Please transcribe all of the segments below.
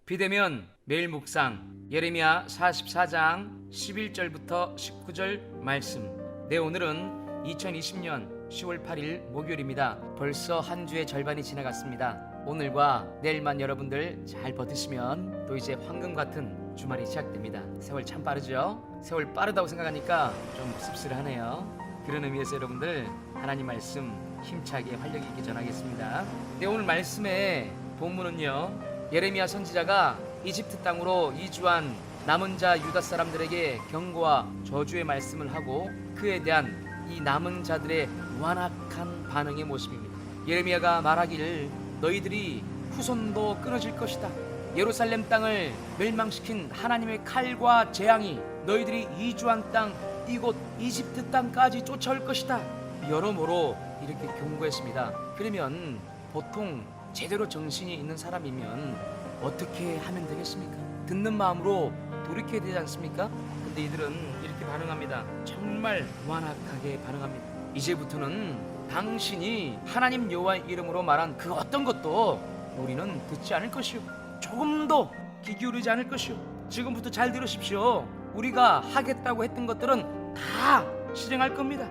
비대면 매일 묵상 예레미야 44장 11절부터 19절 말씀. 네, 오늘은 2020년 10월 8일 목요일입니다. 벌써 한 주의 절반이 지나갔습니다. 오늘과 내일만 여러분들 잘 버티시면 또 이제 황금 같은 주말이 시작됩니다. 세월 참 빠르죠? 세월 빠르다고 생각하니까 좀 씁쓸하네요. 그런 의미에서 여러분들 하나님 말씀 힘차게 활력 있게 전하겠습니다. 네, 오늘 말씀의 본문은요, 예레미야 선지자가 이집트 땅으로 이주한 남은 자 유다 사람들에게 경고와 저주의 말씀을 하고 그에 대한 이 남은 자들의 완악한 반응의 모습입니다. 예레미야가 말하기를 너희들이 후손도 끊어질 것이다. 예루살렘 땅을 멸망시킨 하나님의 칼과 재앙이 너희들이 이주한 땅 이곳 이집트 땅까지 쫓아올 것이다. 여러모로 이렇게 경고했습니다. 그러면 보통 제대로 정신이 있는 사람이면 어떻게 하면 되겠습니까? 듣는 마음으로 돌이켜야 되지 않습니까? 근데 이들은 이렇게 반응합니다. 정말 완악하게 반응합니다. 이제부터는 당신이 하나님 여호와의 이름으로 말한 그 어떤 것도 우리는 듣지 않을 것이요, 조금도 귀 기울이지 않을 것이요. 지금부터 잘 들으십시오. 우리가 하겠다고 했던 것들은 다 실행할 겁니다.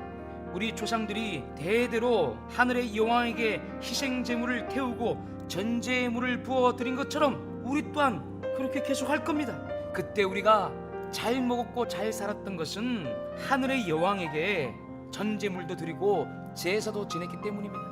우리 조상들이 대대로 하늘의 여왕에게 희생 제물을 태우고 전제물을 부어 드린 것처럼 우리 또한 그렇게 계속 할 겁니다. 그때 우리가 잘 먹었고 잘 살았던 것은 하늘의 여왕에게 전제물도 드리고 제사도 지냈기 때문입니다.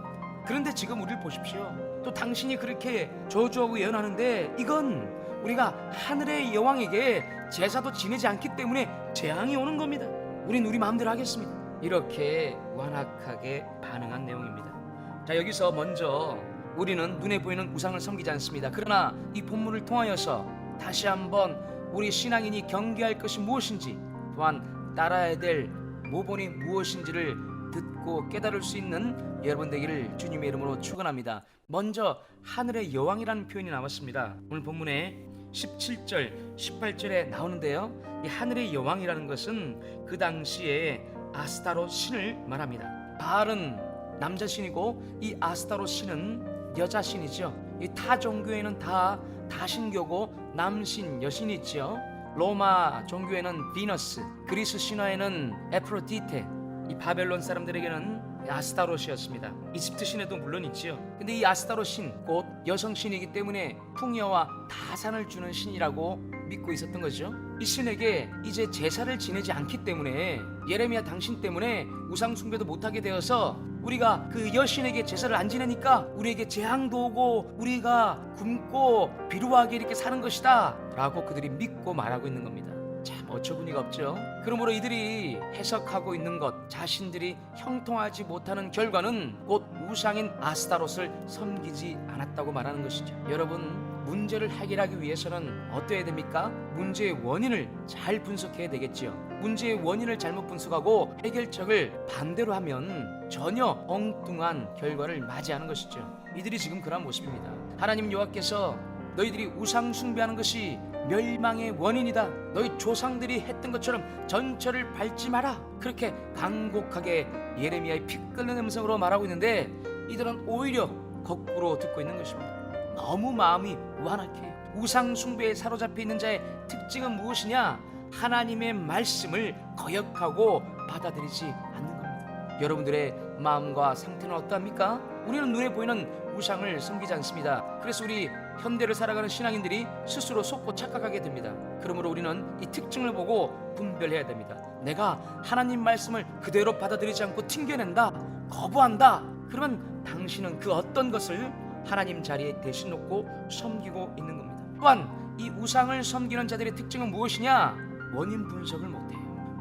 그런데 지금 우리를 보십시오. 또 당신이 그렇게 저주하고 예언하는데 이건 우리가 하늘의 여왕에게 제사도 지내지 않기 때문에 재앙이 오는 겁니다. 우린 우리 마음대로 하겠습니다. 이렇게 완악하게 반응한 내용입니다. 자, 여기서 먼저 우리는 눈에 보이는 우상을 섬기지 않습니다. 그러나 이 본문을 통하여서 다시 한번 우리 신앙인이 경계할 것이 무엇인지, 또한 따라야 될 모본이 무엇인지를 듣고 깨달을 수 있는 여러분 되기를 주님의 이름으로 축원합니다. 먼저 하늘의 여왕이라는 표현이 나왔습니다. 오늘 본문에 17절, 18절에 나오는데요, 이 하늘의 여왕이라는 것은 그 당시에 아스타롯 신을 말합니다. 바알은 남자 신이고 이 아스타롯 신은 여자 신이죠. 이 타 종교에는 다 다신교고 남신 여신이 있죠. 로마 종교에는 비너스, 그리스 신화에는 에프로디테, 이 바벨론 사람들에게는 아스타롯이었습니다. 이집트 신에도 물론 있지요. 근데 이 아스타롯 신, 곧 여성 신이기 때문에 풍요와 다산을 주는 신이라고 믿고 있었던 거죠. 이 신에게 이제 제사를 지내지 않기 때문에, 예레미야 당신 때문에 우상 숭배도 못하게 되어서 우리가 그 여신에게 제사를 안 지내니까 우리에게 재앙도 오고 우리가 굶고 비루하게 이렇게 사는 것이다 라고 그들이 믿고 말하고 있는 겁니다. 참 어처구니가 없죠. 그러므로 이들이 해석하고 있는 것, 자신들이 형통하지 못하는 결과는 곧 우상인 아스타롯을 섬기지 않았다고 말하는 것이죠. 여러분, 문제를 해결하기 위해서는 어떠해야 됩니까? 문제의 원인을 잘 분석해야 되겠지요. 문제의 원인을 잘못 분석하고 해결책을 반대로 하면 전혀 엉뚱한 결과를 맞이하는 것이죠. 이들이 지금 그런 모습입니다. 하나님 여호와께서 너희들이 우상 숭배하는 것이 멸망의 원인이다. 너희 조상들이 했던 것처럼 전철을 밟지 마라. 그렇게 간곡하게 예레미야의 피 끓는 음성으로 말하고 있는데 이들은 오히려 거꾸로 듣고 있는 것입니다. 너무 마음이 완악해요. 우상 숭배에 사로잡혀 있는 자의 특징은 무엇이냐? 하나님의 말씀을 거역하고 받아들이지 않는 겁니다. 여러분들의 마음과 상태는 어떠합니까? 우리는 눈에 보이는 우상을 섬기지 않습니다. 그래서 우리 현대를 살아가는 신앙인들이 스스로 속고 착각하게 됩니다. 그러므로 우리는 이 특징을 보고 분별해야 됩니다. 내가 하나님 말씀을 그대로 받아들이지 않고 튕겨낸다, 거부한다, 그러면 당신은 그 어떤 것을 하나님 자리에 대신 놓고 섬기고 있는 겁니다. 또한 이 우상을 섬기는 자들의 특징은 무엇이냐? 원인 분석을 못해요.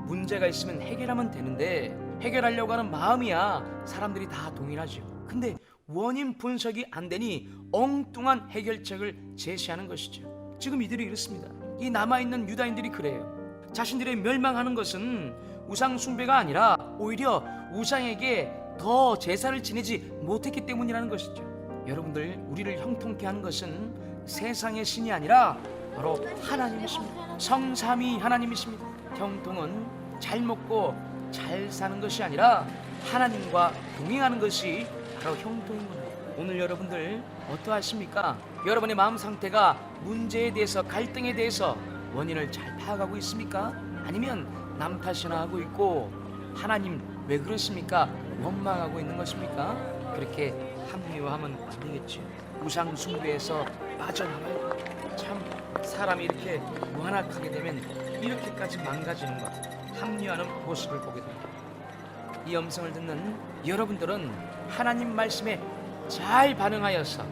문제가 있으면 해결하면 되는데 해결하려고 하는 마음이야 사람들이 다 동일하죠. 근데 원인 분석이 안 되니 엉뚱한 해결책을 제시하는 것이죠. 지금 이들이 이렇습니다. 이 남아있는 유다인들이 그래요. 자신들의 멸망하는 것은 우상 숭배가 아니라 오히려 우상에게 더 제사를 지내지 못했기 때문이라는 것이죠. 여러분들, 우리를 형통케 하는 것은 세상의 신이 아니라 바로 하나님이십니다. 성삼위 하나님이십니다. 형통은 잘 먹고 잘 사는 것이 아니라 하나님과 동행하는 것이 바로 형통인 겁니다. 오늘 여러분들 어떠하십니까? 여러분의 마음 상태가 문제에 대해서, 갈등에 대해서 원인을 잘 파악하고 있습니까? 아니면 남 탓이나 하고 있고 하나님 왜 그러십니까? 원망하고 있는 것입니까? 그렇게 합리화하면 안 되겠지요. 우상 숭배에서 빠져나와야 돼. 참 사람이 이렇게 완악하게 되면 이렇게까지 망가지는 것, 합리화하는 모습을 보게 됩니다. 이 음성을 듣는 여러분들은 하나님 말씀에 잘 반응하여서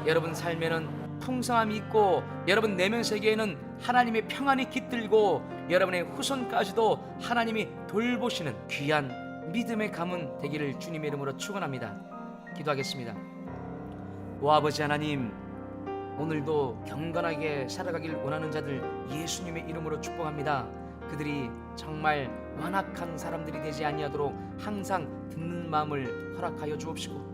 여러분 삶에는 풍성함이 있고 여러분 내면 세계에는 하나님의 평안이 깃들고 여러분의 후손까지도 하나님이 돌보시는 귀한 믿음의 가문 되기를 주님의 이름으로 축원합니다. 기도하겠습니다. 오 아버지 하나님, 오늘도 경건하게 살아가길 원하는 자들 예수님의 이름으로 축복합니다. 그들이 정말 완악한 사람들이 되지 아니하도록 항상 듣는 마음을 허락하여 주옵시고,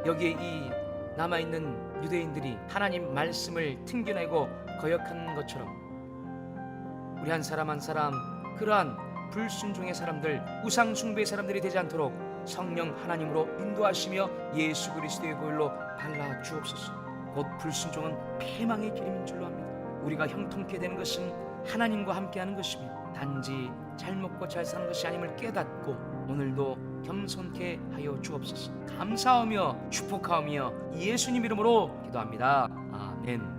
여기에 이 남아있는 유대인들이 하나님 말씀을 튕겨내고 거역하는 것처럼 우리 한 사람 한 사람 그러한 불순종의 사람들, 우상 숭배의 사람들이 되지 않도록 성령 하나님으로 인도하시며 예수 그리스도의 보혈로 발라 주옵소서. 곧 불순종은 패망의 길임인 줄로 압니다. 우리가 형통케 되는 것은 하나님과 함께하는 것이며 단지 잘 먹고 잘 사는 것이 아님을 깨닫고 오늘도 겸손케 하여 주옵소서. 감사하며 축복하며 예수님 이름으로 기도합니다. 아멘.